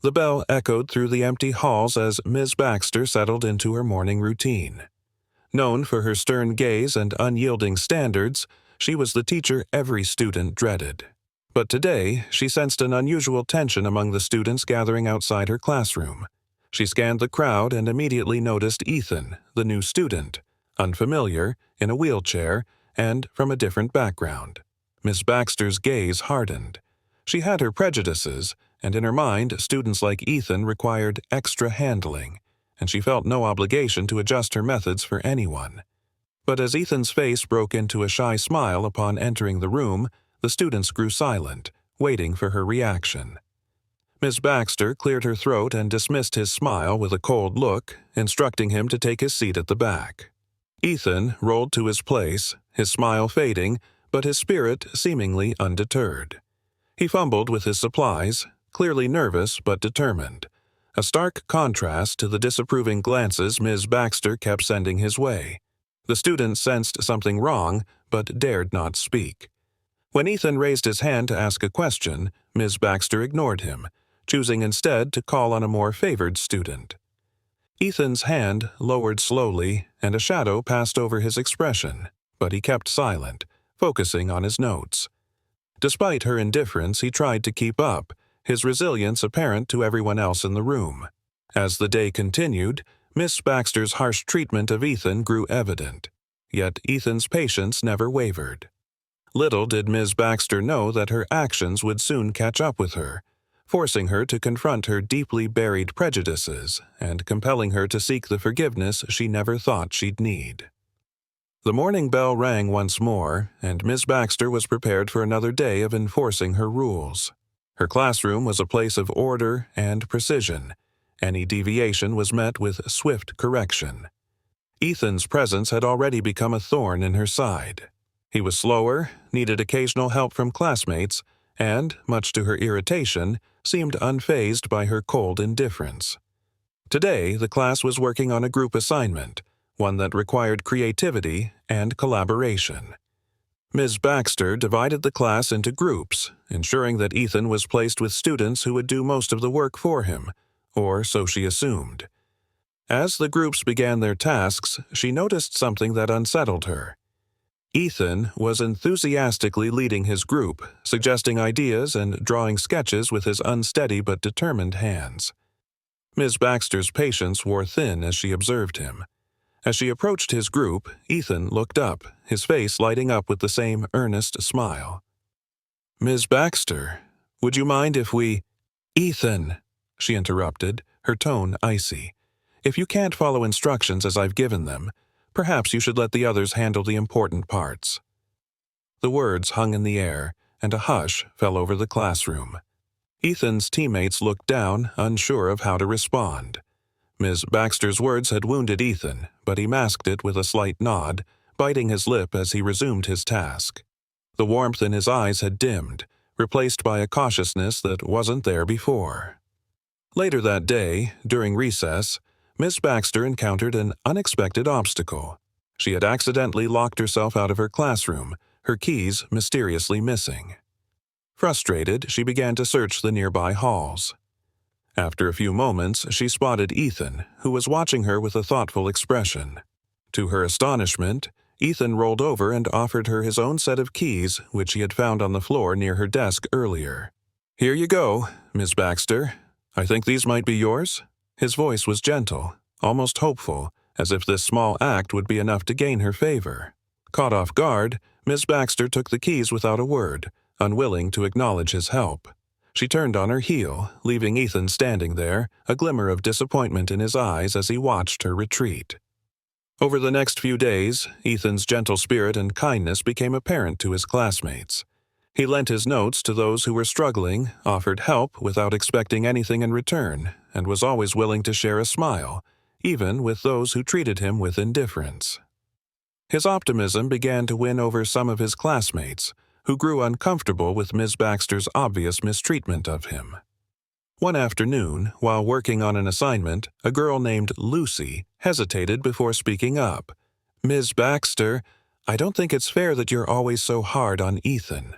The bell echoed through the empty halls as Ms. Baxter settled into her morning routine. Known for her stern gaze and unyielding standards, she was the teacher every student dreaded. But today, she sensed an unusual tension among the students gathering outside her classroom. She scanned the crowd and immediately noticed Ethan, the new student, unfamiliar, in a wheelchair, and from a different background. Miss Baxter's gaze hardened. She had her prejudices, and in her mind, students like Ethan required extra handling, and she felt no obligation to adjust her methods for anyone. But as Ethan's face broke into a shy smile upon entering the room, the students grew silent, waiting for her reaction. Miss Baxter cleared her throat and dismissed his smile with a cold look, instructing him to take his seat at the back. Ethan rolled to his place, his smile fading, but his spirit seemingly undeterred. He fumbled with his supplies, clearly nervous but determined, a stark contrast to the disapproving glances Ms. Baxter kept sending his way. The student sensed something wrong, but dared not speak. When Ethan raised his hand to ask a question, Ms. Baxter ignored him, choosing instead to call on a more favored student. Ethan's hand lowered slowly, and a shadow passed over his expression, but he kept silent, focusing on his notes. Despite her indifference, he tried to keep up, his resilience apparent to everyone else in the room. As the day continued, Miss Baxter's harsh treatment of Ethan grew evident, yet Ethan's patience never wavered. Little did Ms. Baxter know that her actions would soon catch up with her, forcing her to confront her deeply buried prejudices and compelling her to seek the forgiveness she never thought she'd need. The morning bell rang once more, and Miss Baxter was prepared for another day of enforcing her rules. Her classroom was a place of order and precision. Any deviation was met with swift correction. Ethan's presence had already become a thorn in her side. He was slower, needed occasional help from classmates, and, much to her irritation, seemed unfazed by her cold indifference. Today, the class was working on a group assignment, one that required creativity and collaboration. Ms. Baxter divided the class into groups, ensuring that Ethan was placed with students who would do most of the work for him, or so she assumed. As the groups began their tasks, she noticed something that unsettled her. Ethan was enthusiastically leading his group, suggesting ideas and drawing sketches with his unsteady but determined hands. Ms. Baxter's patience wore thin as she observed him. As she approached his group, Ethan looked up, his face lighting up with the same earnest smile. "Ms. Baxter, would you mind if we—" "Ethan," she interrupted, her tone icy. "If you can't follow instructions as I've given them, perhaps you should let the others handle the important parts." The words hung in the air, and a hush fell over the classroom. Ethan's teammates looked down, unsure of how to respond. Ms. Baxter's words had wounded Ethan, but he masked it with a slight nod, biting his lip as he resumed his task. The warmth in his eyes had dimmed, replaced by a cautiousness that wasn't there before. Later that day, during recess, Miss Baxter encountered an unexpected obstacle. She had accidentally locked herself out of her classroom, her keys mysteriously missing. Frustrated, she began to search the nearby halls. After a few moments, she spotted Ethan, who was watching her with a thoughtful expression. To her astonishment, Ethan rolled over and offered her his own set of keys, which he had found on the floor near her desk earlier. "Here you go, Miss Baxter. I think these might be yours?" His voice was gentle, almost hopeful, as if this small act would be enough to gain her favor. Caught off guard, Miss Baxter took the keys without a word, unwilling to acknowledge his help. She turned on her heel, leaving Ethan standing there, a glimmer of disappointment in his eyes as he watched her retreat. Over the next few days, Ethan's gentle spirit and kindness became apparent to his classmates. He lent his notes to those who were struggling, offered help without expecting anything in return, and was always willing to share a smile, even with those who treated him with indifference. His optimism began to win over some of his classmates, who grew uncomfortable with Ms. Baxter's obvious mistreatment of him. One afternoon, while working on an assignment, a girl named Lucy hesitated before speaking up. "Ms. Baxter, I don't think it's fair that you're always so hard on Ethan."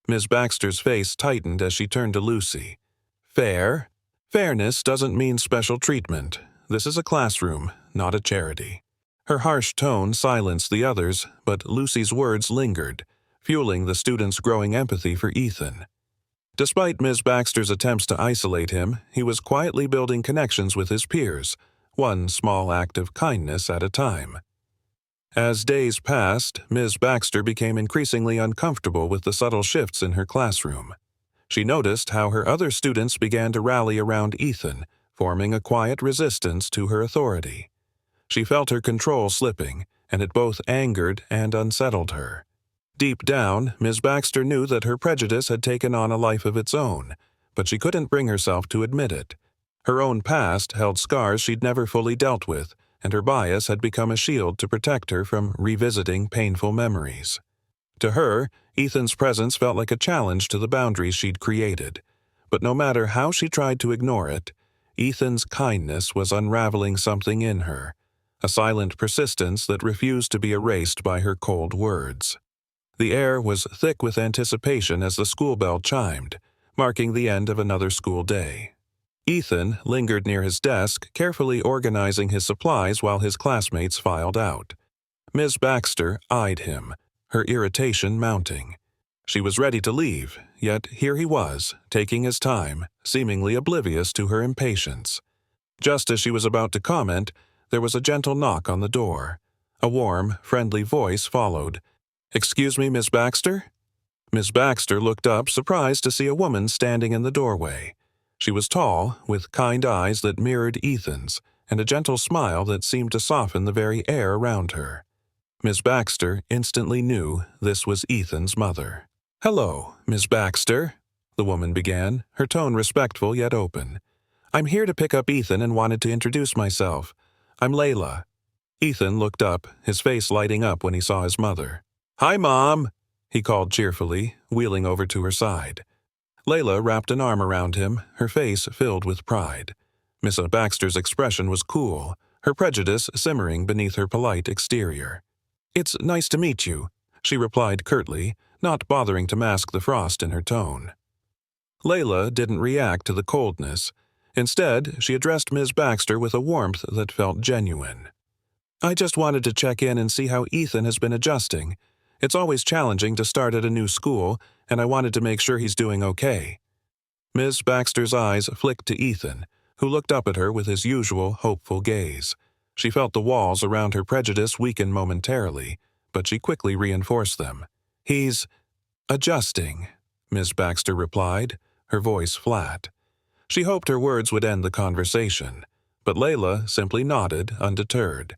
Ms. Baxter's face tightened as she turned to Lucy. "Fair? Fairness doesn't mean special treatment. This is a classroom, not a charity. Her harsh tone silenced the others, but Lucy's words lingered, fueling the students' growing empathy for Ethan. Despite Ms. Baxter's attempts to isolate him, he was quietly building connections with his peers, one small act of kindness at a time. As days passed, Ms. Baxter became increasingly uncomfortable with the subtle shifts in her classroom. She noticed how her other students began to rally around Ethan, forming a quiet resistance to her authority. She felt her control slipping, and it both angered and unsettled her. Deep down, Ms. Baxter knew that her prejudice had taken on a life of its own, but she couldn't bring herself to admit it. Her own past held scars she'd never fully dealt with, and her bias had become a shield to protect her from revisiting painful memories. To her, Ethan's presence felt like a challenge to the boundaries she'd created. But no matter how she tried to ignore it, Ethan's kindness was unraveling something in her, a silent persistence that refused to be erased by her cold words. The air was thick with anticipation as the school bell chimed, marking the end of another school day. Ethan lingered near his desk, carefully organizing his supplies while his classmates filed out. Ms. Baxter eyed him, her irritation mounting. She was ready to leave, yet here he was, taking his time, seemingly oblivious to her impatience. Just as she was about to comment, there was a gentle knock on the door. A warm, friendly voice followed. "Excuse me, Miss Baxter?" Miss Baxter looked up, surprised to see a woman standing in the doorway. She was tall, with kind eyes that mirrored Ethan's, and a gentle smile that seemed to soften the very air around her. Miss Baxter instantly knew this was Ethan's mother. "Hello, Miss Baxter," the woman began, her tone respectful yet open. "I'm here to pick up Ethan and wanted to introduce myself. I'm Layla." Ethan looked up, his face lighting up when he saw his mother. "Hi, Mom," he called cheerfully, wheeling over to her side. Layla wrapped an arm around him, her face filled with pride. Miss Baxter's expression was cool, her prejudice simmering beneath her polite exterior. "It's nice to meet you," she replied curtly, not bothering to mask the frost in her tone. Layla didn't react to the coldness. Instead, she addressed Ms. Baxter with a warmth that felt genuine. "I just wanted to check in and see how Ethan has been adjusting. It's always challenging to start at a new school, and I wanted to make sure he's doing okay." Ms. Baxter's eyes flicked to Ethan, who looked up at her with his usual hopeful gaze. She felt the walls around her prejudice weaken momentarily, but she quickly reinforced them. "He's adjusting," Ms. Baxter replied, her voice flat. She hoped her words would end the conversation, but Layla simply nodded, undeterred.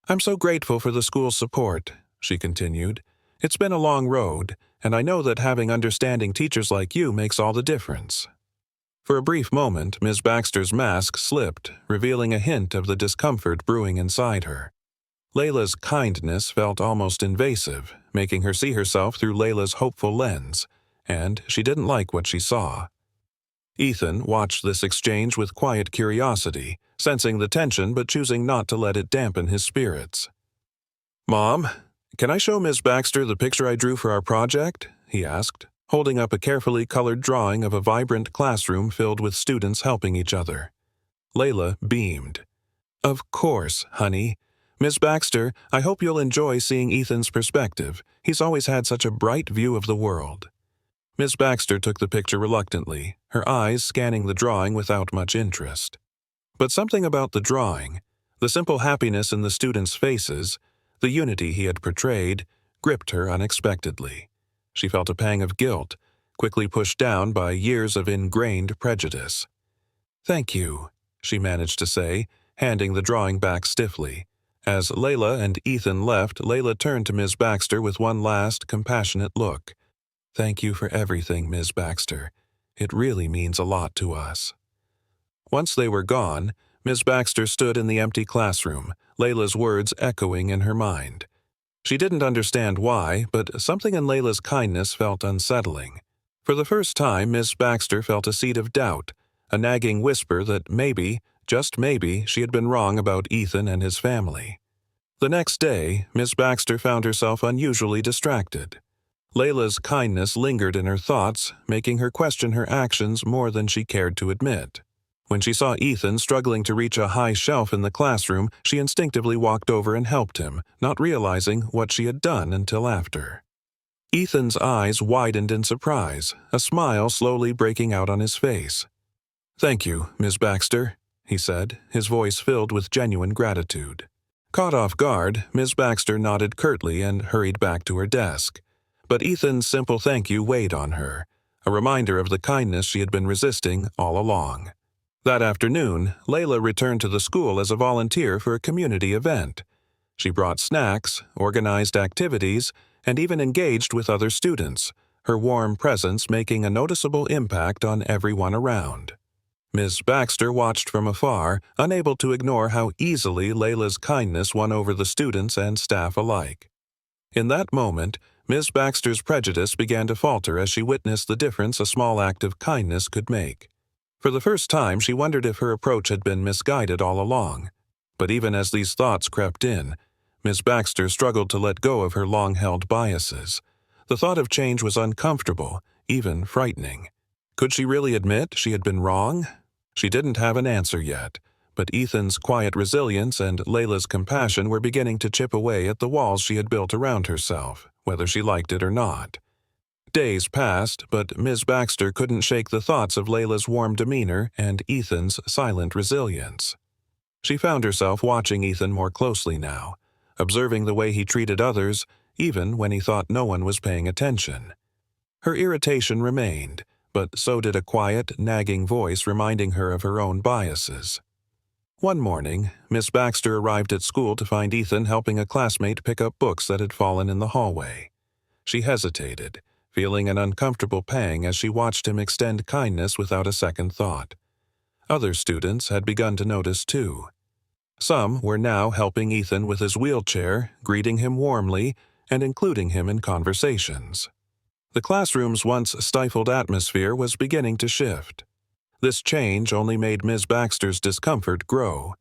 "I'm so grateful for the school's support," she continued. "It's been a long road, and I know that having understanding teachers like you makes all the difference." For a brief moment, Ms. Baxter's mask slipped, revealing a hint of the discomfort brewing inside her. Layla's kindness felt almost invasive, making her see herself through Layla's hopeful lens, and she didn't like what she saw. Ethan watched this exchange with quiet curiosity, sensing the tension but choosing not to let it dampen his spirits. "Mom, can I show Miss Baxter the picture I drew for our project?" he asked, holding up a carefully colored drawing of a vibrant classroom filled with students helping each other. Layla beamed. "Of course, honey. Miss Baxter, I hope you'll enjoy seeing Ethan's perspective. He's always had such a bright view of the world." Miss Baxter took the picture reluctantly, her eyes scanning the drawing without much interest. But something about the drawing, the simple happiness in the students' faces, the unity he had portrayed, gripped her unexpectedly. She felt a pang of guilt, quickly pushed down by years of ingrained prejudice. "Thank you," she managed to say, handing the drawing back stiffly. As Layla and Ethan left, Layla turned to Ms. Baxter with one last, compassionate look. "Thank you for everything, Ms. Baxter. It really means a lot to us." Once they were gone, Ms. Baxter stood in the empty classroom, Layla's words echoing in her mind. She didn't understand why, but something in Layla's kindness felt unsettling. For the first time, Ms. Baxter felt a seed of doubt, a nagging whisper that maybe, just maybe, she had been wrong about Ethan and his family. The next day, Ms. Baxter found herself unusually distracted. Layla's kindness lingered in her thoughts, making her question her actions more than she cared to admit. When she saw Ethan struggling to reach a high shelf in the classroom, she instinctively walked over and helped him, not realizing what she had done until after. Ethan's eyes widened in surprise, a smile slowly breaking out on his face. "Thank you, Miss Baxter," he said, his voice filled with genuine gratitude. Caught off guard, Miss Baxter nodded curtly and hurried back to her desk. But Ethan's simple thank you weighed on her, a reminder of the kindness she had been resisting all along. That afternoon, Layla returned to the school as a volunteer for a community event. She brought snacks, organized activities, and even engaged with other students, her warm presence making a noticeable impact on everyone around. Ms. Baxter watched from afar, unable to ignore how easily Layla's kindness won over the students and staff alike. In that moment, Ms. Baxter's prejudice began to falter as she witnessed the difference a small act of kindness could make. For the first time, she wondered if her approach had been misguided all along. But even as these thoughts crept in, Ms. Baxter struggled to let go of her long-held biases. The thought of change was uncomfortable, even frightening. Could she really admit she had been wrong? She didn't have an answer yet, but Ethan's quiet resilience and Layla's compassion were beginning to chip away at the walls she had built around herself, whether she liked it or not. Days passed, but Ms. Baxter couldn't shake the thoughts of Layla's warm demeanor and Ethan's silent resilience. She found herself watching Ethan more closely now, observing the way he treated others, even when he thought no one was paying attention. Her irritation remained, but so did a quiet, nagging voice reminding her of her own biases. One morning, Miss Baxter arrived at school to find Ethan helping a classmate pick up books that had fallen in the hallway. She hesitated, feeling an uncomfortable pang as she watched him extend kindness without a second thought. Other students had begun to notice too. Some were now helping Ethan with his wheelchair, greeting him warmly, and including him in conversations. The classroom's once stifled atmosphere was beginning to shift. This change only made Ms. Baxter's discomfort grow.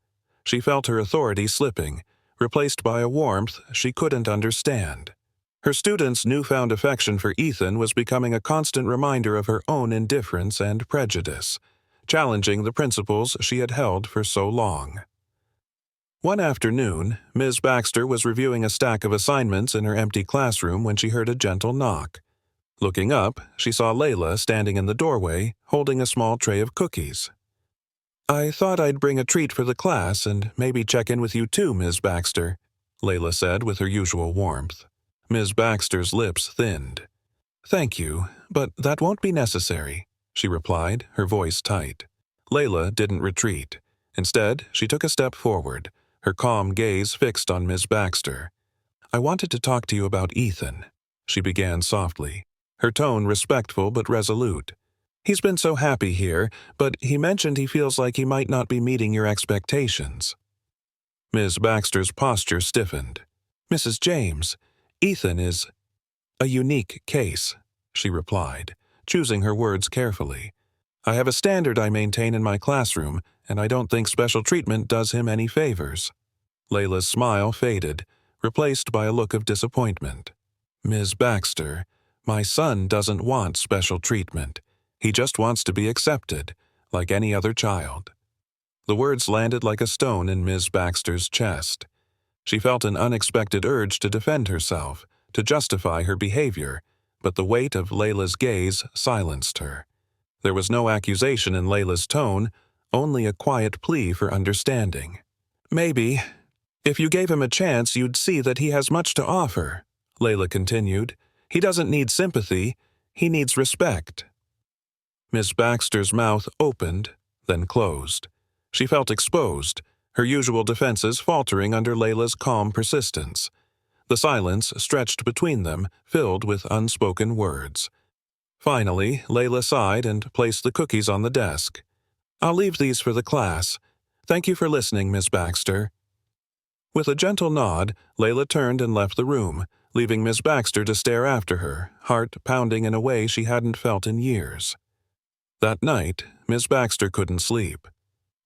She felt her authority slipping, replaced by a warmth she couldn't understand. Her students' newfound affection for Ethan was becoming a constant reminder of her own indifference and prejudice, challenging the principles she had held for so long. One afternoon, Ms. Baxter was reviewing a stack of assignments in her empty classroom when she heard a gentle knock. Looking up, she saw Layla standing in the doorway, holding a small tray of cookies. "I thought I'd bring a treat for the class and maybe check in with you too, Ms. Baxter," Layla said with her usual warmth. Ms. Baxter's lips thinned. "Thank you, but that won't be necessary," she replied, her voice tight. Layla didn't retreat. Instead, she took a step forward, her calm gaze fixed on Ms. Baxter. "I wanted to talk to you about Ethan," she began softly, her tone respectful but resolute. "He's been so happy here, but he mentioned he feels like he might not be meeting your expectations." Ms. Baxter's posture stiffened. "Mrs. James, Ethan is a unique case," she replied, choosing her words carefully. "I have a standard I maintain in my classroom, and I don't think special treatment does him any favors." Layla's smile faded, replaced by a look of disappointment. "Ms. Baxter, my son doesn't want special treatment. He just wants to be accepted, like any other child." The words landed like a stone in Ms. Baxter's chest. She felt an unexpected urge to defend herself, to justify her behavior, but the weight of Layla's gaze silenced her. There was no accusation in Layla's tone, only a quiet plea for understanding. "Maybe, if you gave him a chance, you'd see that he has much to offer," Layla continued. "He doesn't need sympathy, he needs respect." Miss Baxter's mouth opened, then closed. She felt exposed, her usual defenses faltering under Layla's calm persistence. The silence stretched between them, filled with unspoken words. Finally, Layla sighed and placed the cookies on the desk. "I'll leave these for the class. Thank you for listening, Miss Baxter." With a gentle nod, Layla turned and left the room, leaving Miss Baxter to stare after her, heart pounding in a way she hadn't felt in years. That night, Miss Baxter couldn't sleep.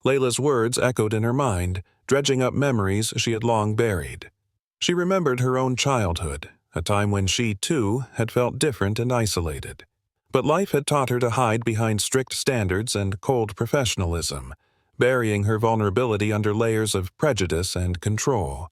Layla's words echoed in her mind, dredging up memories she had long buried. She remembered her own childhood, a time when she, too, had felt different and isolated. But life had taught her to hide behind strict standards and cold professionalism, burying her vulnerability under layers of prejudice and control.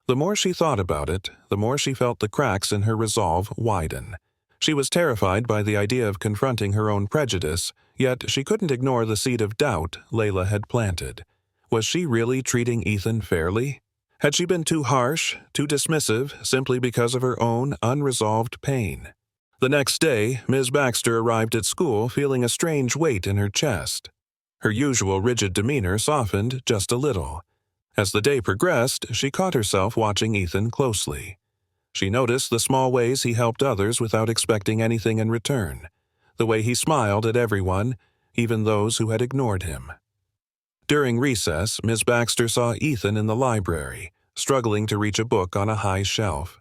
The more she thought about it, the more she felt the cracks in her resolve widen. She was terrified by the idea of confronting her own prejudice, yet she couldn't ignore the seed of doubt Layla had planted. Was she really treating Ethan fairly? Had she been too harsh, too dismissive, simply because of her own unresolved pain? The next day, Ms. Baxter arrived at school feeling a strange weight in her chest. Her usual rigid demeanor softened just a little. As the day progressed, she caught herself watching Ethan closely. She noticed the small ways he helped others without expecting anything in return, the way he smiled at everyone, even those who had ignored him. During recess, Ms. Baxter saw Ethan in the library, struggling to reach a book on a high shelf.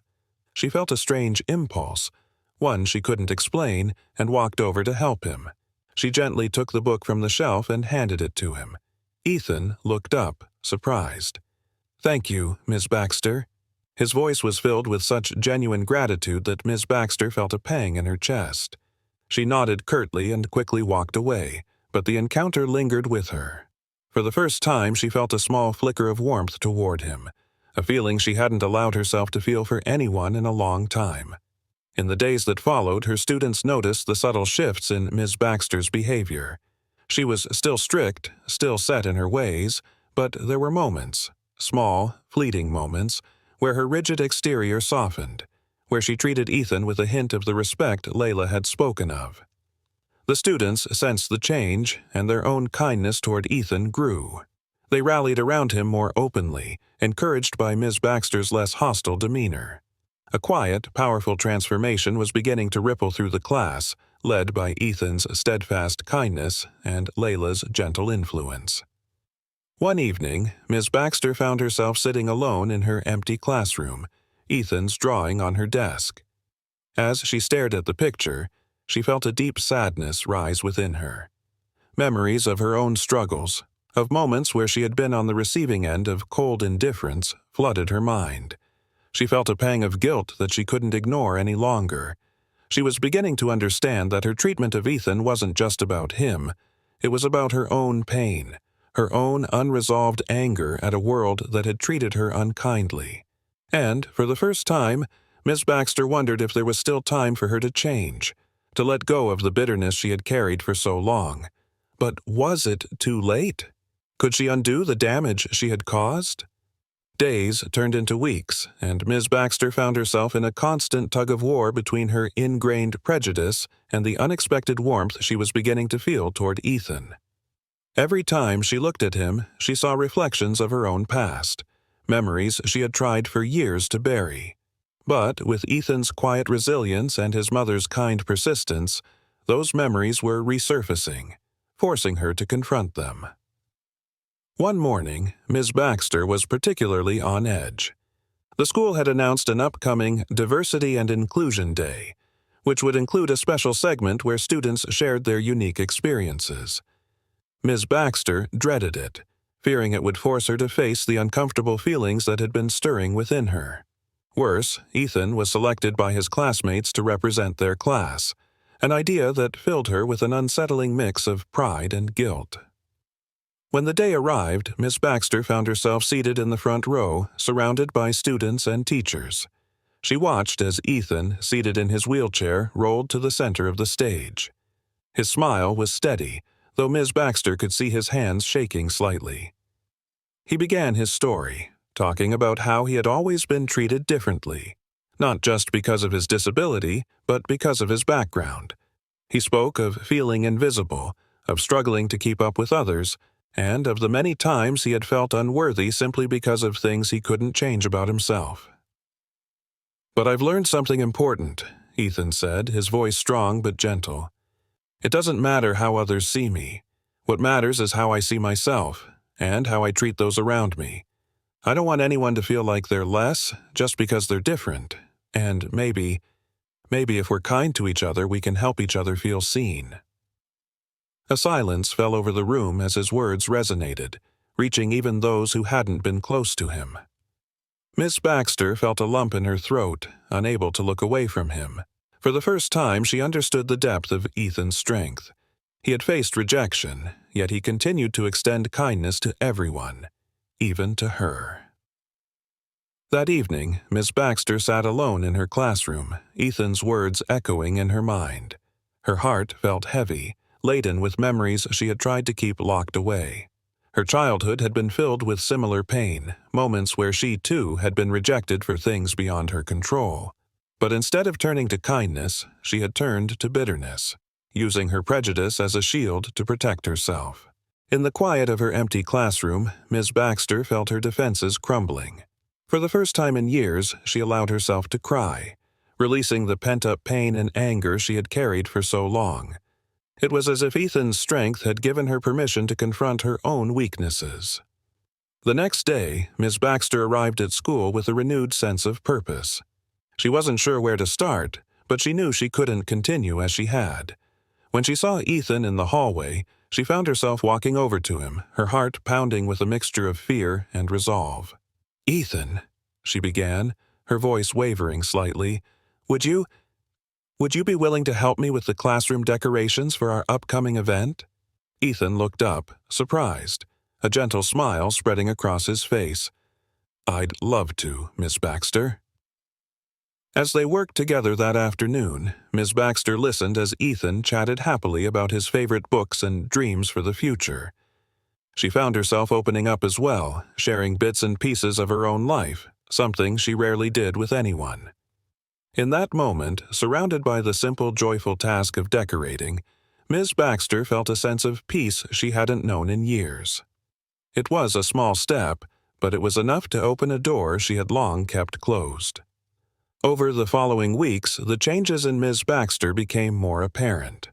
She felt a strange impulse, one she couldn't explain, and walked over to help him. She gently took the book from the shelf and handed it to him. Ethan looked up, surprised. "Thank you, Miss Baxter." His voice was filled with such genuine gratitude that Miss Baxter felt a pang in her chest. She nodded curtly and quickly walked away, but the encounter lingered with her. For the first time, she felt a small flicker of warmth toward him, a feeling she hadn't allowed herself to feel for anyone in a long time. In the days that followed, her students noticed the subtle shifts in Ms. Baxter's behavior. She was still strict, still set in her ways, but there were moments, small, fleeting moments, where her rigid exterior softened, where she treated Ethan with a hint of the respect Layla had spoken of. The students sensed the change, and their own kindness toward Ethan grew. They rallied around him more openly, encouraged by Ms. Baxter's less hostile demeanor. A quiet, powerful transformation was beginning to ripple through the class, led by Ethan's steadfast kindness and Layla's gentle influence. One evening, Ms. Baxter found herself sitting alone in her empty classroom, Ethan's drawing on her desk. As she stared at the picture, she felt a deep sadness rise within her. Memories of her own struggles, of moments where she had been on the receiving end of cold indifference, flooded her mind. She felt a pang of guilt that she couldn't ignore any longer. She was beginning to understand that her treatment of Ethan wasn't just about him. It was about her own pain, her own unresolved anger at a world that had treated her unkindly. And, for the first time, Miss Baxter wondered if there was still time for her to change, to let go of the bitterness she had carried for so long. But was it too late? Could she undo the damage she had caused? Days turned into weeks, and Ms. Baxter found herself in a constant tug-of-war between her ingrained prejudice and the unexpected warmth she was beginning to feel toward Ethan. Every time she looked at him, she saw reflections of her own past, memories she had tried for years to bury. But with Ethan's quiet resilience and his mother's kind persistence, those memories were resurfacing, forcing her to confront them. One morning, Ms. Baxter was particularly on edge. The school had announced an upcoming Diversity and Inclusion Day, which would include a special segment where students shared their unique experiences. Ms. Baxter dreaded it, fearing it would force her to face the uncomfortable feelings that had been stirring within her. Worse, Ethan was selected by his classmates to represent their class, an idea that filled her with an unsettling mix of pride and guilt. When the day arrived, Miss Baxter found herself seated in the front row, surrounded by students and teachers. She watched as Ethan, seated in his wheelchair, rolled to the center of the stage. His smile was steady, though Miss Baxter could see his hands shaking slightly. He began his story, talking about how he had always been treated differently, not just because of his disability, but because of his background. He spoke of feeling invisible, of struggling to keep up with others, and of the many times he had felt unworthy simply because of things he couldn't change about himself. "But I've learned something important," Ethan said, his voice strong but gentle. "It doesn't matter how others see me. What matters is how I see myself, and how I treat those around me. I don't want anyone to feel like they're less just because they're different, and maybe if we're kind to each other, we can help each other feel seen." A silence fell over the room as his words resonated, reaching even those who hadn't been close to him. Miss Baxter felt a lump in her throat, unable to look away from him. For the first time, she understood the depth of Ethan's strength. He had faced rejection, yet he continued to extend kindness to everyone, even to her. That evening, Miss Baxter sat alone in her classroom, Ethan's words echoing in her mind. Her heart felt heavy, laden with memories she had tried to keep locked away. Her childhood had been filled with similar pain, moments where she, too, had been rejected for things beyond her control. But instead of turning to kindness, she had turned to bitterness, using her prejudice as a shield to protect herself. In the quiet of her empty classroom, Miss Baxter felt her defenses crumbling. For the first time in years, she allowed herself to cry, releasing the pent-up pain and anger she had carried for so long. It was as if Ethan's strength had given her permission to confront her own weaknesses. The next day, Miss Baxter arrived at school with a renewed sense of purpose. She wasn't sure where to start, but she knew she couldn't continue as she had. When she saw Ethan in the hallway, she found herself walking over to him, her heart pounding with a mixture of fear and resolve. "Ethan," she began, her voice wavering slightly, Would you be willing to help me with the classroom decorations for our upcoming event?" Ethan looked up, surprised, a gentle smile spreading across his face. "I'd love to, Miss Baxter." As they worked together that afternoon, Miss Baxter listened as Ethan chatted happily about his favorite books and dreams for the future. She found herself opening up as well, sharing bits and pieces of her own life, something she rarely did with anyone. In that moment, surrounded by the simple, joyful task of decorating, Miss Baxter felt a sense of peace she hadn't known in years. It was a small step, but it was enough to open a door she had long kept closed. Over the following weeks, the changes in Miss Baxter became more apparent.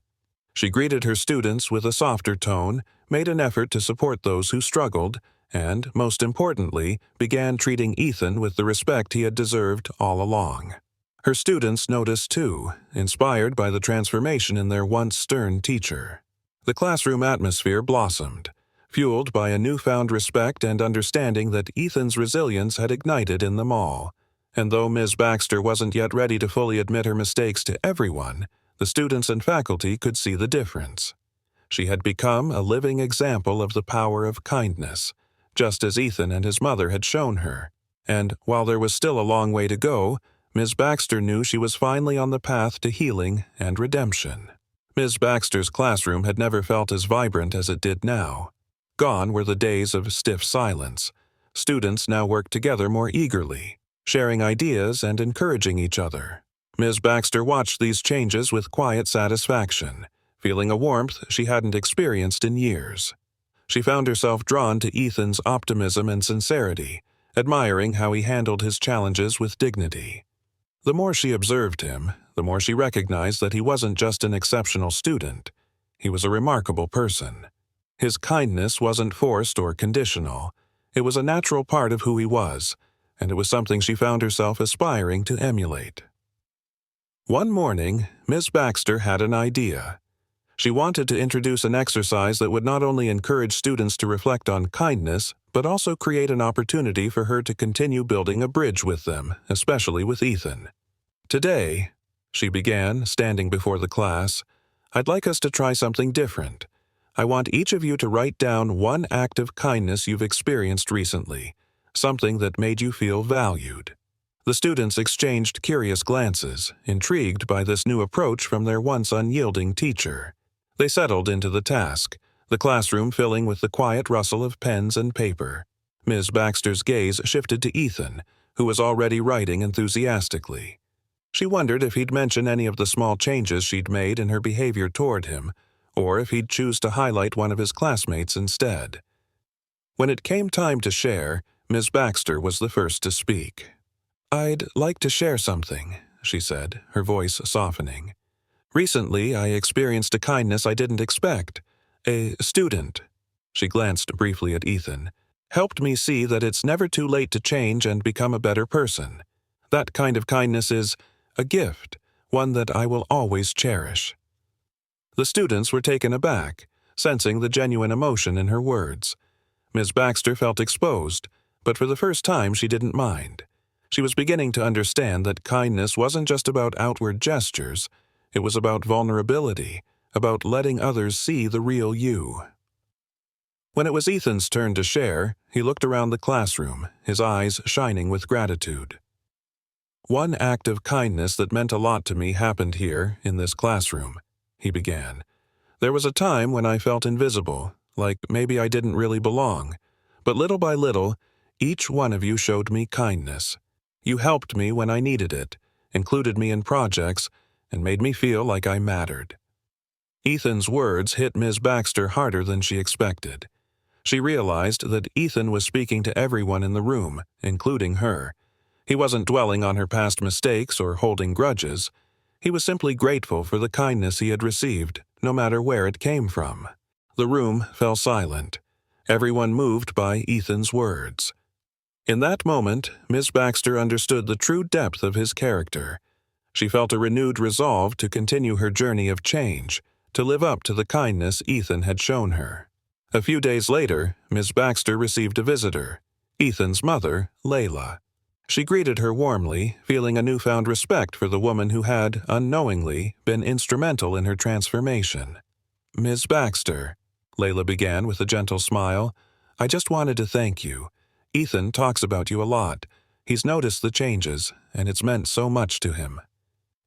She greeted her students with a softer tone, made an effort to support those who struggled, and, most importantly, began treating Ethan with the respect he had deserved all along. Her students noticed too, inspired by the transformation in their once stern teacher. The classroom atmosphere blossomed, fueled by a newfound respect and understanding that Ethan's resilience had ignited in them all. And though Ms. Baxter wasn't yet ready to fully admit her mistakes to everyone, the students and faculty could see the difference. She had become a living example of the power of kindness, just as Ethan and his mother had shown her. And while there was still a long way to go, Ms. Baxter knew she was finally on the path to healing and redemption. Ms. Baxter's classroom had never felt as vibrant as it did now. Gone were the days of stiff silence. Students now worked together more eagerly, sharing ideas and encouraging each other. Ms. Baxter watched these changes with quiet satisfaction, feeling a warmth she hadn't experienced in years. She found herself drawn to Ethan's optimism and sincerity, admiring how he handled his challenges with dignity. The more she observed him, the more she recognized that he wasn't just an exceptional student. He was a remarkable person. His kindness wasn't forced or conditional. It was a natural part of who he was, and it was something she found herself aspiring to emulate. One morning, Miss Baxter had an idea. She wanted to introduce an exercise that would not only encourage students to reflect on kindness, but also create an opportunity for her to continue building a bridge with them, especially with Ethan. "Today," she began, standing before the class, "I'd like us to try something different. I want each of you to write down one act of kindness you've experienced recently, something that made you feel valued." The students exchanged curious glances, intrigued by this new approach from their once unyielding teacher. They settled into the task, the classroom filling with the quiet rustle of pens and paper. Ms. Baxter's gaze shifted to Ethan, who was already writing enthusiastically. She wondered if he'd mention any of the small changes she'd made in her behavior toward him, or if he'd choose to highlight one of his classmates instead. When it came time to share, Ms. Baxter was the first to speak. "I'd like to share something," she said, her voice softening. "Recently, I experienced a kindness I didn't expect. A student," she glanced briefly at Ethan, "helped me see that it's never too late to change and become a better person. That kind of kindness is a gift, one that I will always cherish." The students were taken aback, sensing the genuine emotion in her words. Ms. Baxter felt exposed, but for the first time she didn't mind. She was beginning to understand that kindness wasn't just about outward gestures. It was about vulnerability, about letting others see the real you. When it was Ethan's turn to share, he looked around the classroom, his eyes shining with gratitude. "One act of kindness that meant a lot to me happened here, in this classroom," he began. "There was a time when I felt invisible, like maybe I didn't really belong. But little by little, each one of you showed me kindness. You helped me when I needed it, included me in projects, and made me feel like I mattered." Ethan's words hit Ms. Baxter harder than she expected. She realized that Ethan was speaking to everyone in the room, including her. He wasn't dwelling on her past mistakes or holding grudges. He was simply grateful for the kindness he had received, no matter where it came from. The room fell silent, everyone moved by Ethan's words. In that moment, Miss Baxter understood the true depth of his character. She felt a renewed resolve to continue her journey of change, to live up to the kindness Ethan had shown her. A few days later, Miss Baxter received a visitor, Ethan's mother, Layla. She greeted her warmly, feeling a newfound respect for the woman who had, unknowingly, been instrumental in her transformation. "Ms. Baxter," Layla began with a gentle smile, "I just wanted to thank you. Ethan talks about you a lot. He's noticed the changes, and it's meant so much to him."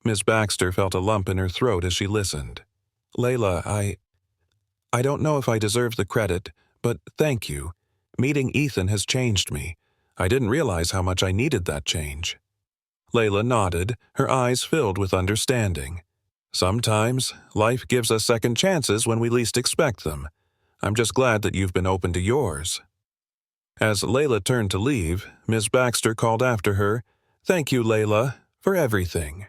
Ms. Baxter felt a lump in her throat as she listened. "Layla, I don't know if I deserve the credit, but thank you. Meeting Ethan has changed me. I didn't realize how much I needed that change." Layla nodded, her eyes filled with understanding. "Sometimes, life gives us second chances when we least expect them. I'm just glad that you've been open to yours." As Layla turned to leave, Ms. Baxter called after her, "Thank you, Layla, for everything."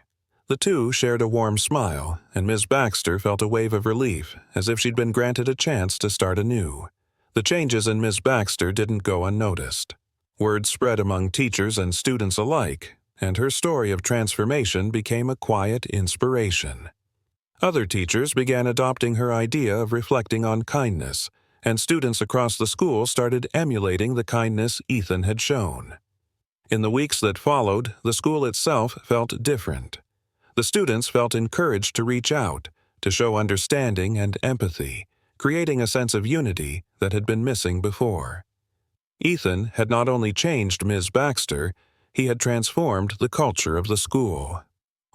The two shared a warm smile, and Ms. Baxter felt a wave of relief, as if she'd been granted a chance to start anew. The changes in Ms. Baxter didn't go unnoticed. Word spread among teachers and students alike, and her story of transformation became a quiet inspiration. Other teachers began adopting her idea of reflecting on kindness, and students across the school started emulating the kindness Ethan had shown. In the weeks that followed, the school itself felt different. The students felt encouraged to reach out, to show understanding and empathy, creating a sense of unity that had been missing before. Ethan had not only changed Ms. Baxter, he had transformed the culture of the school.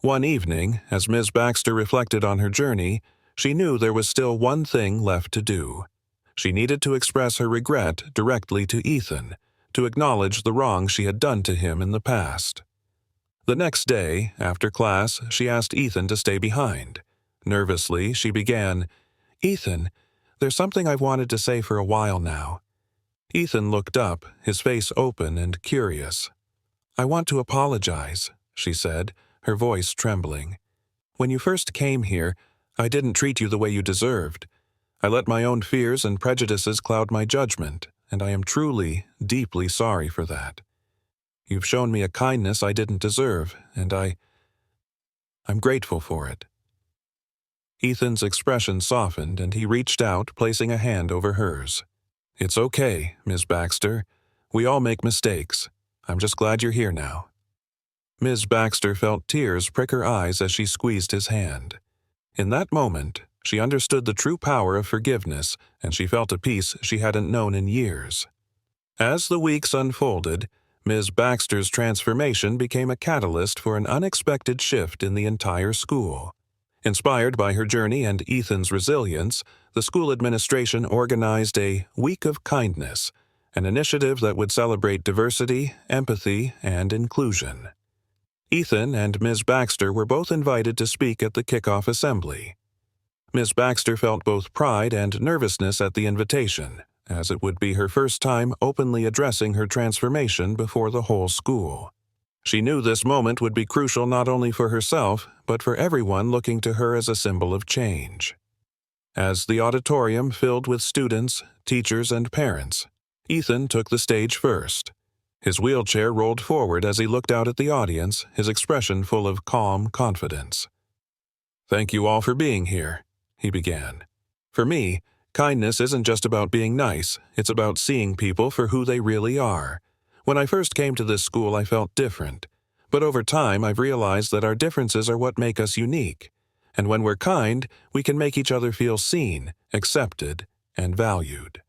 One evening, as Ms. Baxter reflected on her journey, she knew there was still one thing left to do. She needed to express her regret directly to Ethan, to acknowledge the wrong she had done to him in the past. The next day, after class, she asked Ethan to stay behind. Nervously, she began, "Ethan, there's something I've wanted to say for a while now." Ethan looked up, his face open and curious. "I want to apologize," she said, her voice trembling. "When you first came here, I didn't treat you the way you deserved. I let my own fears and prejudices cloud my judgment, and I am truly, deeply sorry for that. You've shown me a kindness I didn't deserve, and I'm grateful for it." Ethan's expression softened, and he reached out, placing a hand over hers. "It's okay, Ms. Baxter. We all make mistakes. I'm just glad you're here now." Ms. Baxter felt tears prick her eyes as she squeezed his hand. In that moment, she understood the true power of forgiveness, and she felt a peace she hadn't known in years. As the weeks unfolded, Ms. Baxter's transformation became a catalyst for an unexpected shift in the entire school. Inspired by her journey and Ethan's resilience, the school administration organized a Week of Kindness, an initiative that would celebrate diversity, empathy, and inclusion. Ethan and Ms. Baxter were both invited to speak at the kickoff assembly. Ms. Baxter felt both pride and nervousness at the invitation, as it would be her first time openly addressing her transformation before the whole school. She knew this moment would be crucial not only for herself, but for everyone looking to her as a symbol of change. As the auditorium filled with students, teachers, and parents, Ethan took the stage first. His wheelchair rolled forward as he looked out at the audience, his expression full of calm confidence. "Thank you all for being here," he began. "For me, kindness isn't just about being nice, it's about seeing people for who they really are. When I first came to this school, I felt different. But over time, I've realized that our differences are what make us unique. And when we're kind, we can make each other feel seen, accepted, and valued."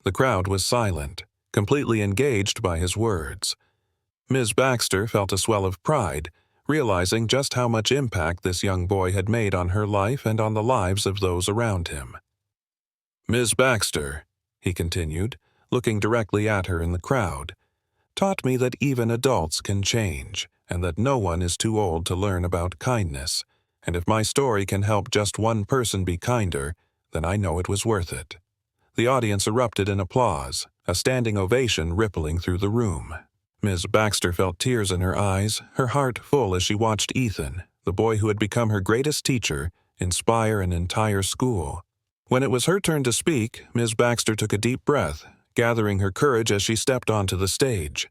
The crowd was silent, completely engaged by his words. Ms. Baxter felt a swell of pride, realizing just how much impact this young boy had made on her life and on the lives of those around him. "Ms. Baxter," he continued, looking directly at her in the crowd, "taught me that even adults can change, and that no one is too old to learn about kindness. And if my story can help just one person be kinder, then I know it was worth it." The audience erupted in applause, a standing ovation rippling through the room. Ms. Baxter felt tears in her eyes, her heart full as she watched Ethan, the boy who had become her greatest teacher, inspire an entire school. When it was her turn to speak, Ms. Baxter took a deep breath, gathering her courage as she stepped onto the stage.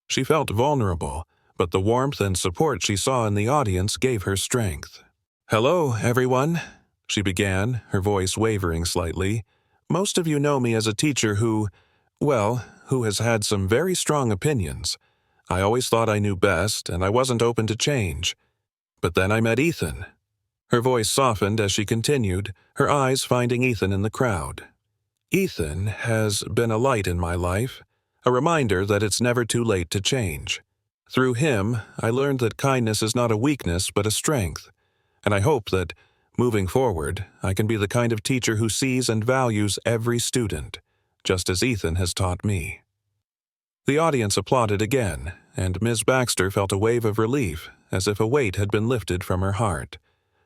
She felt vulnerable, but the warmth and support she saw in the audience gave her strength. "Hello, everyone," she began, her voice wavering slightly. "Most of you know me as a teacher who has had some very strong opinions. I always thought I knew best, and I wasn't open to change. But then I met Ethan." Her voice softened as she continued, her eyes finding Ethan in the crowd. "Ethan has been a light in my life, a reminder that it's never too late to change. Through him, I learned that kindness is not a weakness but a strength, and I hope that, moving forward, I can be the kind of teacher who sees and values every student, just as Ethan has taught me." The audience applauded again, and Ms. Baxter felt a wave of relief, as if a weight had been lifted from her heart.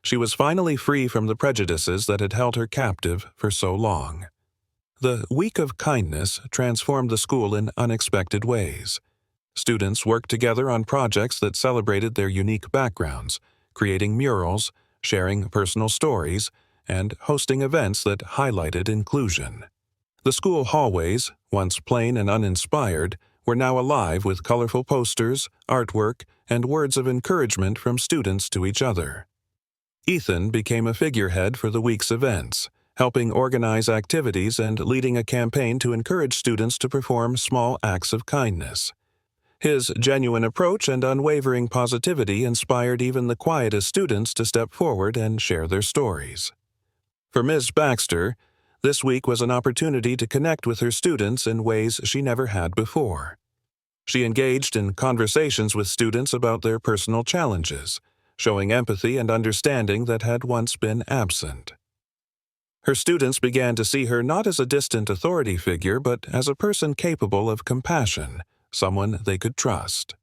She was finally free from the prejudices that had held her captive for so long. The Week of Kindness transformed the school in unexpected ways. Students worked together on projects that celebrated their unique backgrounds, creating murals, sharing personal stories, and hosting events that highlighted inclusion. The school hallways, once plain and uninspired, were now alive with colorful posters, artwork, and words of encouragement from students to each other. Ethan became a figurehead for the week's events, helping organize activities and leading a campaign to encourage students to perform small acts of kindness. His genuine approach and unwavering positivity inspired even the quietest students to step forward and share their stories. For Ms. Baxter, this week was an opportunity to connect with her students in ways she never had before. She engaged in conversations with students about their personal challenges, showing empathy and understanding that had once been absent. Her students began to see her not as a distant authority figure, but as a person capable of compassion, someone they could trust.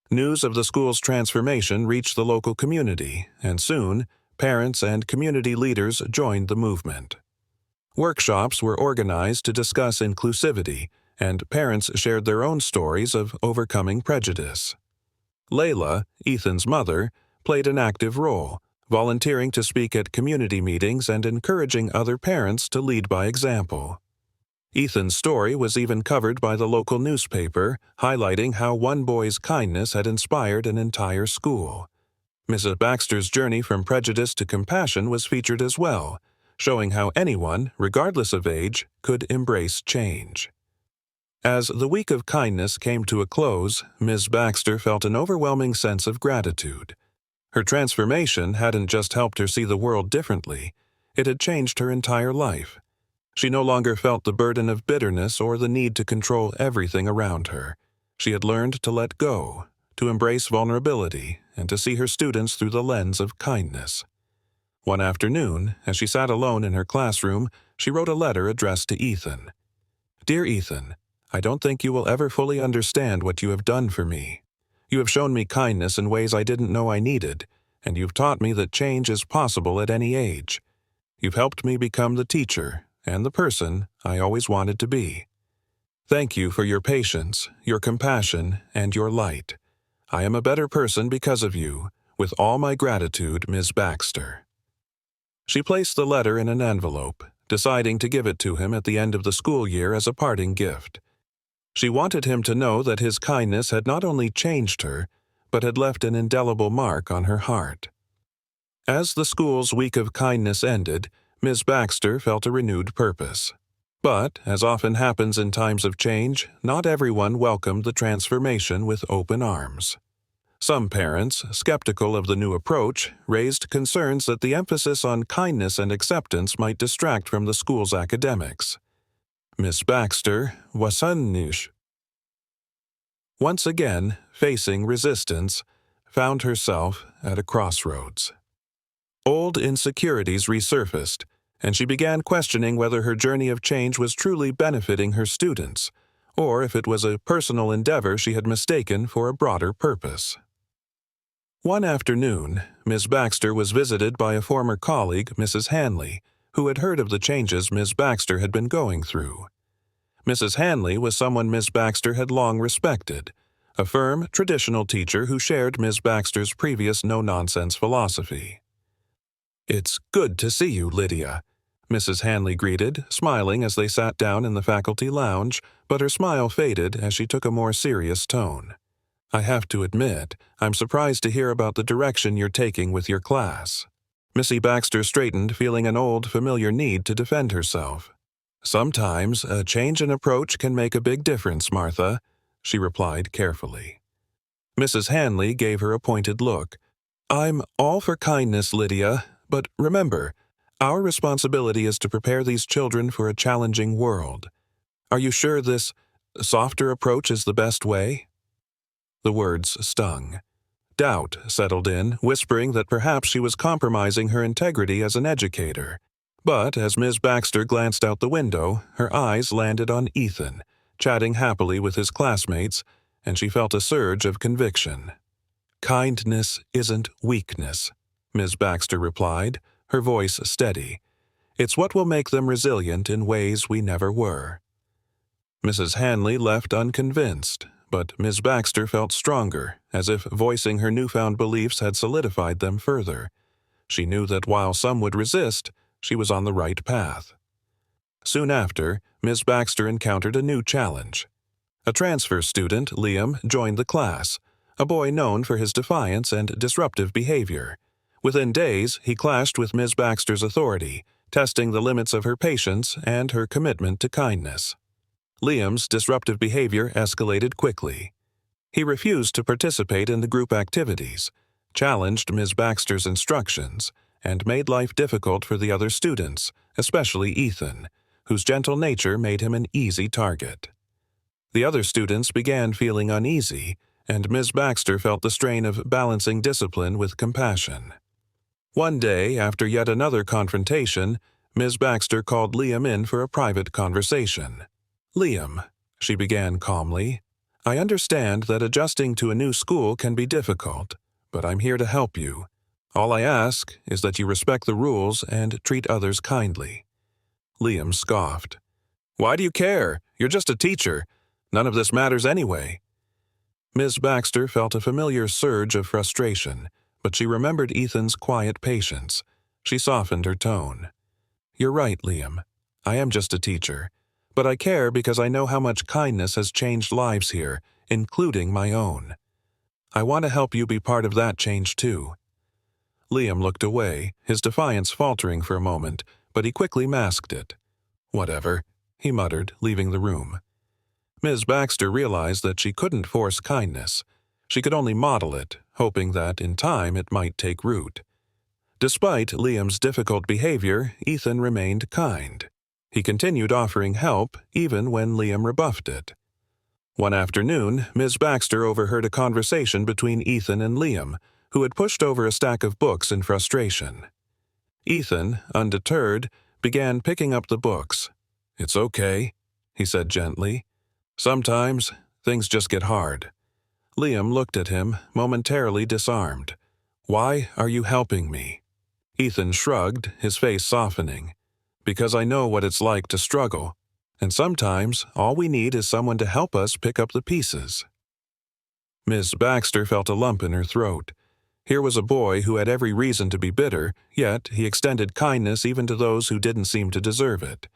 News of the school's transformation reached the local community, and soon, parents and community leaders joined the movement. Workshops were organized to discuss inclusivity, and parents shared their own stories of overcoming prejudice. Layla, Ethan's mother, played an active role, volunteering to speak at community meetings and encouraging other parents to lead by example. Ethan's story was even covered by the local newspaper, highlighting how one boy's kindness had inspired an entire school. Mrs. Baxter's journey from prejudice to compassion was featured as well, showing how anyone, regardless of age, could embrace change. As the Week of Kindness came to a close, Ms. Baxter felt an overwhelming sense of gratitude. Her transformation hadn't just helped her see the world differently, it had changed her entire life. She no longer felt the burden of bitterness or the need to control everything around her. She had learned to let go, to embrace vulnerability, and to see her students through the lens of kindness. One afternoon, as she sat alone in her classroom, she wrote a letter addressed to Ethan. "Dear Ethan, I don't think you will ever fully understand what you have done for me. You have shown me kindness in ways I didn't know I needed, and you've taught me that change is possible at any age. You've helped me become the teacher and the person I always wanted to be. Thank you for your patience, your compassion, and your light. I am a better person because of you. With all my gratitude, Ms. Baxter." She placed the letter in an envelope, deciding to give it to him at the end of the school year as a parting gift. She wanted him to know that his kindness had not only changed her, but had left an indelible mark on her heart. As the school's Week of Kindness ended, Ms. Baxter felt a renewed purpose. But, as often happens in times of change, not everyone welcomed the transformation with open arms. Some parents, skeptical of the new approach, raised concerns that the emphasis on kindness and acceptance might distract from the school's academics. Miss Baxter was once again facing resistance, found herself at a crossroads. Old insecurities resurfaced, and she began questioning whether her journey of change was truly benefiting her students, or if it was a personal endeavor she had mistaken for a broader purpose. One afternoon, Miss Baxter was visited by a former colleague, Mrs. Hanley, who had heard of the changes Miss Baxter had been going through. Mrs. Hanley was someone Miss Baxter had long respected, a firm, traditional teacher who shared Miss Baxter's previous no-nonsense philosophy. "It's good to see you, Lydia," Mrs. Hanley greeted, smiling as they sat down in the faculty lounge, but her smile faded as she took a more serious tone. "I have to admit, I'm surprised to hear about the direction you're taking with your class." Missy Baxter straightened, feeling an old, familiar need to defend herself. "Sometimes a change in approach can make a big difference, Martha," she replied carefully. Mrs. Hanley gave her a pointed look. "I'm all for kindness, Lydia, but remember, our responsibility is to prepare these children for a challenging world. Are you sure this softer approach is the best way?" The words stung. Doubt settled in, whispering that perhaps she was compromising her integrity as an educator. But as Ms. Baxter glanced out the window, her eyes landed on Ethan, chatting happily with his classmates, and she felt a surge of conviction. "Kindness isn't weakness," Ms. Baxter replied, her voice steady. "It's what will make them resilient in ways we never were." Mrs. Hanley left unconvinced, but Ms. Baxter felt stronger, as if voicing her newfound beliefs had solidified them further. She knew that while some would resist, she was on the right path. Soon after, Ms. Baxter encountered a new challenge. A transfer student, Liam, joined the class, a boy known for his defiance and disruptive behavior. Within days, he clashed with Ms. Baxter's authority, testing the limits of her patience and her commitment to kindness. Liam's disruptive behavior escalated quickly. He refused to participate in the group activities, challenged Ms. Baxter's instructions, and made life difficult for the other students, especially Ethan, whose gentle nature made him an easy target. The other students began feeling uneasy, and Ms. Baxter felt the strain of balancing discipline with compassion. One day, after yet another confrontation, Ms. Baxter called Liam in for a private conversation. "Liam," she began calmly, "I understand that adjusting to a new school can be difficult, but I'm here to help you. All I ask is that you respect the rules and treat others kindly." Liam scoffed. "Why do you care? You're just a teacher. None of this matters anyway." Ms. Baxter felt a familiar surge of frustration, but she remembered Ethan's quiet patience. She softened her tone. "You're right, Liam. I am just a teacher. But I care because I know how much kindness has changed lives here, including my own. I want to help you be part of that change too." Liam looked away, his defiance faltering for a moment, but he quickly masked it. "Whatever," he muttered, leaving the room. Ms. Baxter realized that she couldn't force kindness. She could only model it, hoping that in time it might take root. Despite Liam's difficult behavior, Ethan remained kind. He continued offering help, even when Liam rebuffed it. One afternoon, Ms. Baxter overheard a conversation between Ethan and Liam, who had pushed over a stack of books in frustration. Ethan, undeterred, began picking up the books. "It's okay," he said gently. "Sometimes, things just get hard." Liam looked at him, momentarily disarmed. "Why are you helping me?" Ethan shrugged, his face softening. "Because I know what it's like to struggle, and sometimes all we need is someone to help us pick up the pieces." Miss Baxter felt a lump in her throat. Here was a boy who had every reason to be bitter, yet he extended kindness even to those who didn't seem to deserve it.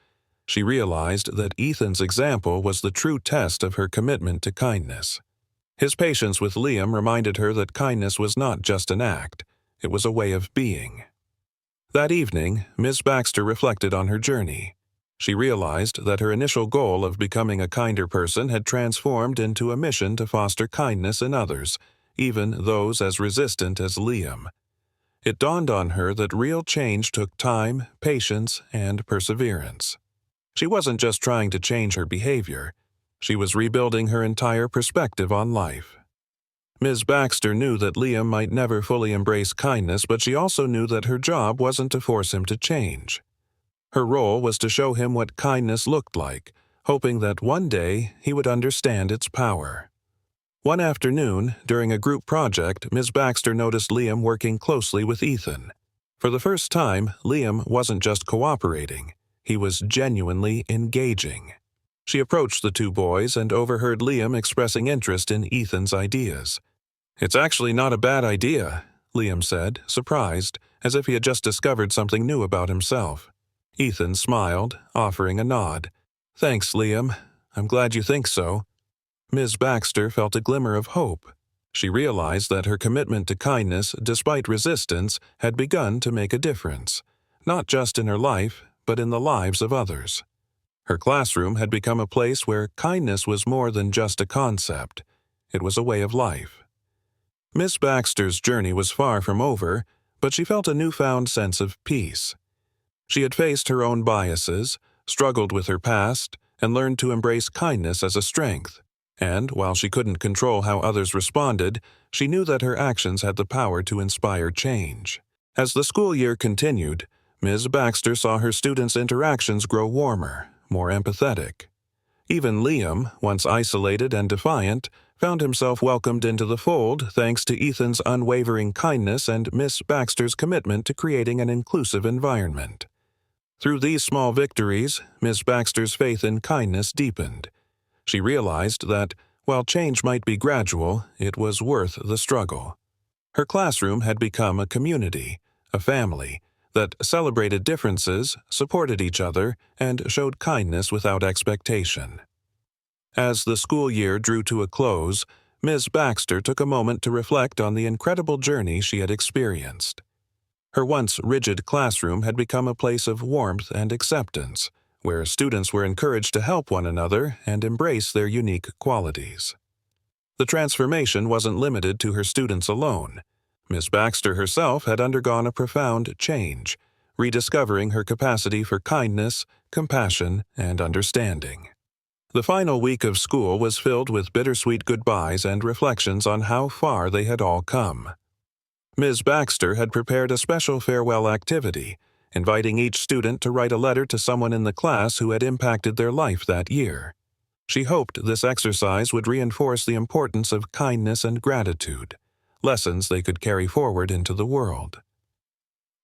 She realized that Ethan's example was the true test of her commitment to kindness. His patience with Liam reminded her that kindness was not just an act, it was a way of being. That evening, Miss Baxter reflected on her journey. She realized that her initial goal of becoming a kinder person had transformed into a mission to foster kindness in others, even those as resistant as Liam. It dawned on her that real change took time, patience, and perseverance. She wasn't just trying to change her behavior. She was rebuilding her entire perspective on life. Ms. Baxter knew that Liam might never fully embrace kindness, but she also knew that her job wasn't to force him to change. Her role was to show him what kindness looked like, hoping that one day he would understand its power. One afternoon, during a group project, Ms. Baxter noticed Liam working closely with Ethan. For the first time, Liam wasn't just cooperating, he was genuinely engaging. She approached the two boys and overheard Liam expressing interest in Ethan's ideas. "It's actually not a bad idea," Liam said, surprised, as if he had just discovered something new about himself. Ethan smiled, offering a nod. "Thanks, Liam. I'm glad you think so." Ms. Baxter felt a glimmer of hope. She realized that her commitment to kindness, despite resistance, had begun to make a difference, not just in her life, but in the lives of others. Her classroom had become a place where kindness was more than just a concept. It was a way of life. Miss Baxter's journey was far from over, but she felt a newfound sense of peace. She had faced her own biases, struggled with her past, and learned to embrace kindness as a strength. And, while she couldn't control how others responded, she knew that her actions had the power to inspire change. As the school year continued, Ms. Baxter saw her students' interactions grow warmer, more empathetic. Even Liam, once isolated and defiant, found himself welcomed into the fold thanks to Ethan's unwavering kindness and Miss Baxter's commitment to creating an inclusive environment. Through these small victories, Ms. Baxter's faith in kindness deepened. She realized that, while change might be gradual, it was worth the struggle. Her classroom had become a community, a family, that celebrated differences, supported each other, and showed kindness without expectation. As the school year drew to a close, Ms. Baxter took a moment to reflect on the incredible journey she had experienced. Her once rigid classroom had become a place of warmth and acceptance, where students were encouraged to help one another and embrace their unique qualities. The transformation wasn't limited to her students alone. Miss Baxter herself had undergone a profound change, rediscovering her capacity for kindness, compassion, and understanding. The final week of school was filled with bittersweet goodbyes and reflections on how far they had all come. Ms. Baxter had prepared a special farewell activity, inviting each student to write a letter to someone in the class who had impacted their life that year. She hoped this exercise would reinforce the importance of kindness and gratitude, lessons they could carry forward into the world.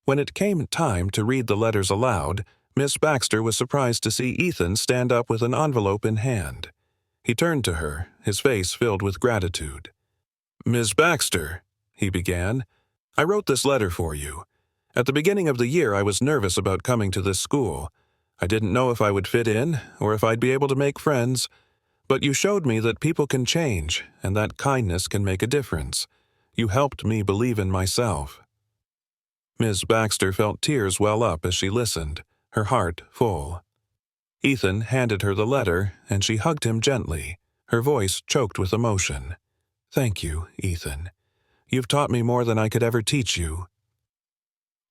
When it came time to read the letters aloud, Miss Baxter was surprised to see Ethan stand up with an envelope in hand. He turned to her, his face filled with gratitude. "Ms. Baxter," he began, "I wrote this letter for you. At the beginning of the year, I was nervous about coming to this school. I didn't know if I would fit in or if I'd be able to make friends. But you showed me that people can change and that kindness can make a difference. You helped me believe in myself." Ms. Baxter felt tears well up as she listened, her heart full. Ethan handed her the letter, and she hugged him gently, her voice choked with emotion. "Thank you, Ethan. You've taught me more than I could ever teach you."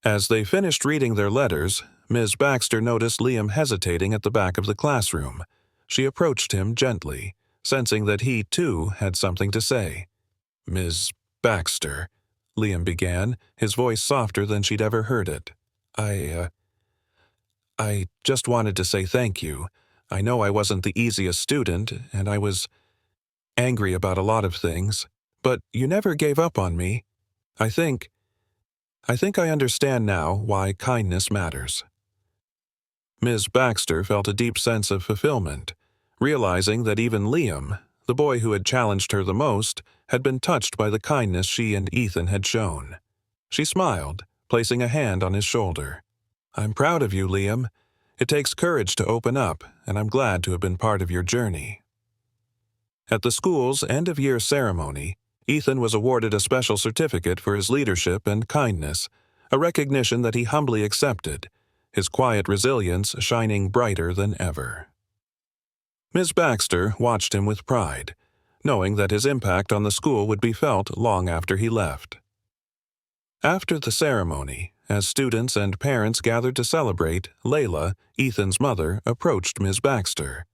As they finished reading their letters, Ms. Baxter noticed Liam hesitating at the back of the classroom. She approached him gently, sensing that he, too, had something to say. "Ms. Baxter," Liam began, his voice softer than she'd ever heard it. I just wanted to say thank you. I know I wasn't the easiest student, and I was angry about a lot of things, but you never gave up on me. I think I understand now why kindness matters." Ms. Baxter felt a deep sense of fulfillment, realizing that even Liam, the boy who had challenged her the most, had been touched by the kindness she and Ethan had shown. She smiled, placing a hand on his shoulder. "I'm proud of you, Liam. It takes courage to open up, and I'm glad to have been part of your journey." At the school's end-of-year ceremony, Ethan was awarded a special certificate for his leadership and kindness, a recognition that he humbly accepted. his quiet resilience shining brighter than ever. Ms. Baxter watched him with pride, knowing that his impact on the school would be felt long after he left. After the ceremony, as students and parents gathered to celebrate, Layla, Ethan's mother, approached Ms. Baxter.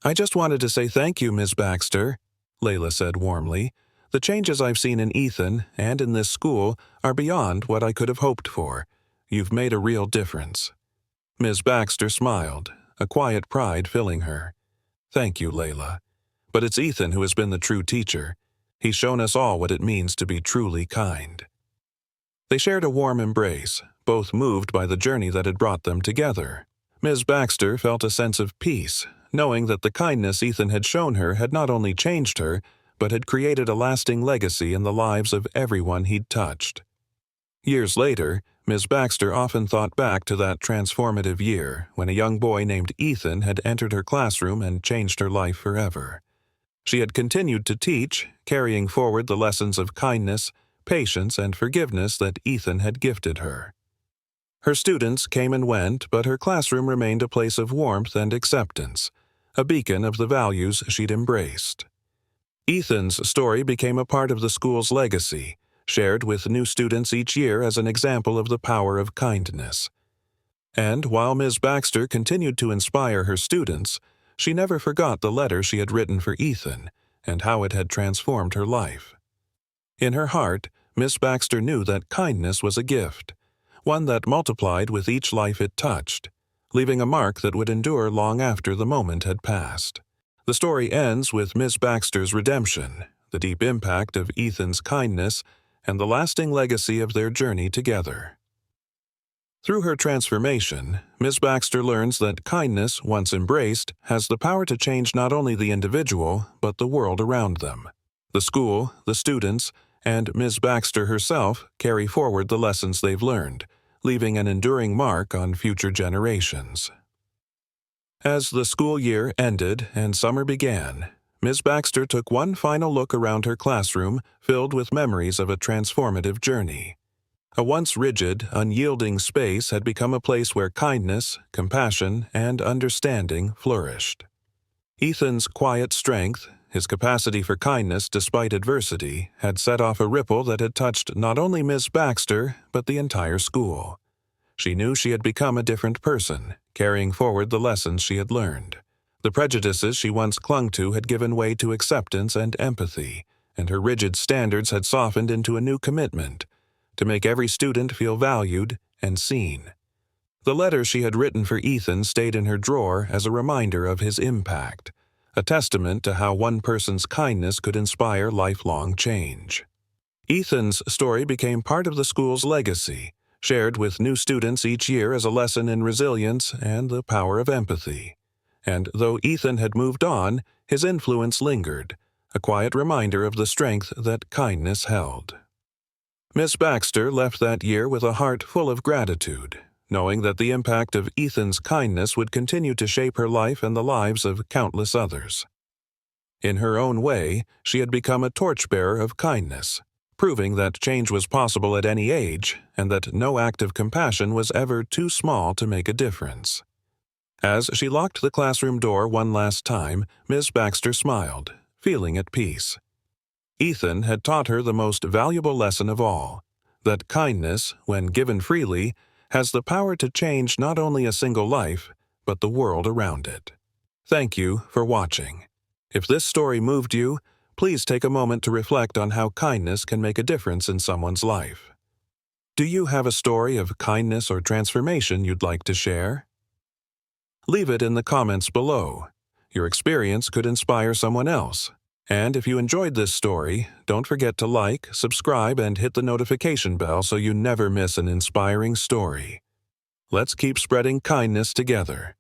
"I just wanted to say thank you, Ms. Baxter," Layla said warmly. "The changes I've seen in Ethan and in this school are beyond what I could have hoped for. You've made a real difference." Ms. Baxter smiled, a quiet pride filling her. "Thank you, Layla. But it's Ethan who has been the true teacher. He's shown us all what it means to be truly kind." They shared a warm embrace, both moved by the journey that had brought them together. Ms. Baxter felt a sense of peace, knowing that the kindness Ethan had shown her had not only changed her, but had created a lasting legacy in the lives of everyone he'd touched. Years later, Ms. Baxter often thought back to that transformative year when a young boy named Ethan had entered her classroom and changed her life forever. She had continued to teach, carrying forward the lessons of kindness, patience, and forgiveness that Ethan had gifted her. Her students came and went, but her classroom remained a place of warmth and acceptance, a beacon of the values she'd embraced. Ethan's story became a part of the school's legacy, shared with new students each year as an example of the power of kindness. And while Ms. Baxter continued to inspire her students, she never forgot the letter she had written for Ethan and how it had transformed her life. In her heart, Miss Baxter knew that kindness was a gift, one that multiplied with each life it touched, leaving a mark that would endure long after the moment had passed. The story ends with Miss Baxter's redemption, the deep impact of Ethan's kindness, and the lasting legacy of their journey together. Through her transformation, Miss Baxter learns that kindness, once embraced, has the power to change not only the individual, but the world around them. The school, the students, and Ms. Baxter herself carry forward the lessons they've learned, leaving an enduring mark on future generations. As the school year ended and summer began, Ms. Baxter took one final look around her classroom filled with memories of a transformative journey. A once rigid, unyielding space had become a place where kindness, compassion, and understanding flourished. Ethan's quiet strength, his capacity for kindness despite adversity, had set off a ripple that had touched not only Miss Baxter, but the entire school. She knew she had become a different person, carrying forward the lessons she had learned. The prejudices she once clung to had given way to acceptance and empathy, and her rigid standards had softened into a new commitment to make every student feel valued and seen. The letter she had written for Ethan stayed in her drawer as a reminder of his impact, a testament to how one person's kindness could inspire lifelong change. Ethan's story became part of the school's legacy, shared with new students each year as a lesson in resilience and the power of empathy. And though Ethan had moved on, his influence lingered, a quiet reminder of the strength that kindness held. Miss Baxter left that year with a heart full of gratitude, knowing that the impact of Ethan's kindness would continue to shape her life and the lives of countless others. In her own way, she had become a torchbearer of kindness, proving that change was possible at any age and that no act of compassion was ever too small to make a difference. As she locked the classroom door one last time, Miss Baxter smiled, feeling at peace. Ethan had taught her the most valuable lesson of all, that kindness, when given freely, has the power to change not only a single life, but the world around it. Thank you for watching. If this story moved you, please take a moment to reflect on how kindness can make a difference in someone's life. Do you have a story of kindness or transformation you'd like to share? Leave it in the comments below. Your experience could inspire someone else. And if you enjoyed this story, don't forget to like, subscribe, and hit the notification bell so you never miss an inspiring story. Let's keep spreading kindness together.